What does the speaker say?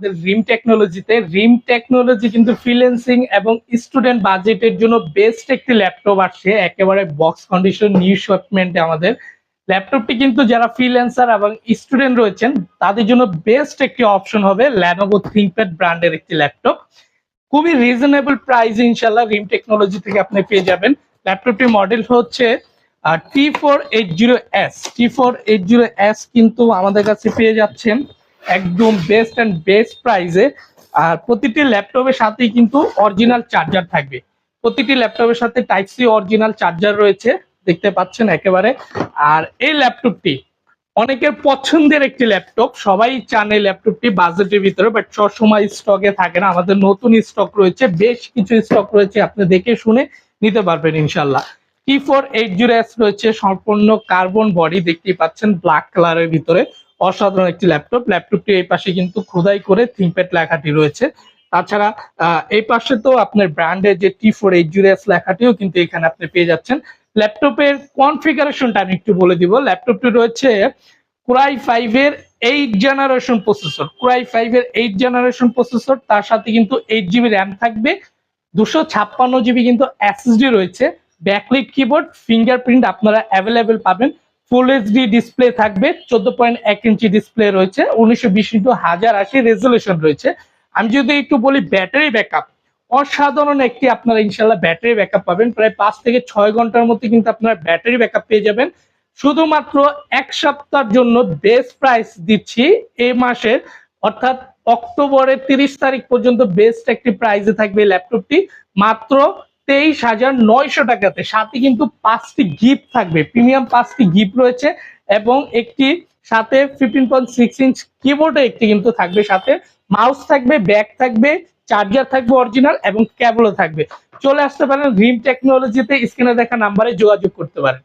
রিম technology কিন্তু freelancing এবং student বাজেটের জন্য বেস্ট একটি ল্যাপটপ আসছে, একেবারে বক্স কন্ডিশন নিউ শিপমেন্টে। আমাদের ল্যাপটপটি কিন্তু যারা ফ্রিল্যান্সার এবং স্টুডেন্ট রয়েছেন তাদের জন্য বেস্ট একটি অপশন হবে Lenovo ThinkPad ব্র্যান্ডের একটি ল্যাপটপ। খুবই রিজনেবল প্রাইস ইনশাল্লাহ রিম টেকনোলজি থেকে আপনি পেয়ে যাবেন। ল্যাপটপটির মডেল হচ্ছে T480S কিন্তু আমাদের কাছে পেয়ে যাচ্ছেন একদম বেস্ট অ্যান্ড বেস্ট প্রাইসে। আর প্রতিটি ল্যাপটপের সাথেই কিন্তু অরিজিনাল চার্জার থাকবে। প্রতিটি ল্যাপটপের সাথে টাইপ সি অরিজিনাল চার্জার রয়েছে, দেখতে পাচ্ছেন একেবারে। আর এই ল্যাপটপটি অনেকের পছন্দের একটি ল্যাপটপ, সবাই চান এই ল্যাপটপটি বাজেটের ভিতরে, বাট সবসময় স্টকে থাকে না। আমাদের নতুন স্টক রয়েছে, বেশ কিছু স্টক রয়েছে, আপনি দেখে শুনে নিতে পারবেন ইনশাল্লাহ। T480S রয়েছে, সম্পূর্ণ কার্বন বডি, দেখতেই পাচ্ছেন ব্ল্যাক কালারের ভিতরে। অসাধারণ একটি ল্যাপটপটি এই পাশে কিন্তু খোদাই করে থিংকপ্যাড লেখাটি রয়েছে। তাছাড়া এই পাশে তো আপনার ব্র্যান্ডের যে T480S লেখাটিও কিন্তু এখানে আপনি পেয়ে যাচ্ছেন। ল্যাপটপের কনফিগারেশনটা আমি একটু বলে দিব। ল্যাপটপটি রয়েছে Core i5 এর 8 জেনারেশন প্রসেসর, তার সাথে কিন্তু 8 GB র্যাম থাকবে, 256 GB কিন্তু এসএসডি রয়েছে, ব্যাকলিট কিবোর্ড, ফিঙ্গারপ্রিন্ট আপনারা অ্যাভেলেবেল পাবেন। ফুল এইচডি ডিসপ্লে থাকবে, 14.1 ইঞ্চি ডিসপ্লে রয়েছে, 1920x1080 রেজুলেশন রয়েছে। আমি যদি একটু বলি ব্যাটারি ব্যাকআপ, অসাধারণ একটি আপনারা ইনশাল্লাহ ব্যাটারি ব্যাকআপ পাবেন। প্রায় 5 থেকে 6 ঘন্টার মধ্যে কিন্তু আপনারা ব্যাটারি ব্যাকআপ পেয়ে যাবেন। শুধুমাত্র এক সপ্তাহের জন্য বেস্ট প্রাইস দিচ্ছি এই মাসের, অর্থাৎ অক্টোবরের 30 তারিখ পর্যন্ত বেস্ট একটি প্রাইসে থাকবে ল্যাপটপটি মাত্র 23,900 টাকাতে। সাথে কিন্তু 5টি গিফট থাকবে, প্রিমিয়াম 5টি গিফট রয়েছে, এবং একটি সাথে 15.6 ইঞ্চ কিবোর্ডে একটি কিন্তু থাকবে, সাথে মাউস থাকবে, ব্যাগ থাকবে, চার্জার থাকবে অরিজিনাল, এবং কেবলও থাকবে। চলে আসতে পারেন রিম টেকনোলজিতে, স্ক্রিনে দেখা নাম্বারে যোগাযোগ করতে পারেন।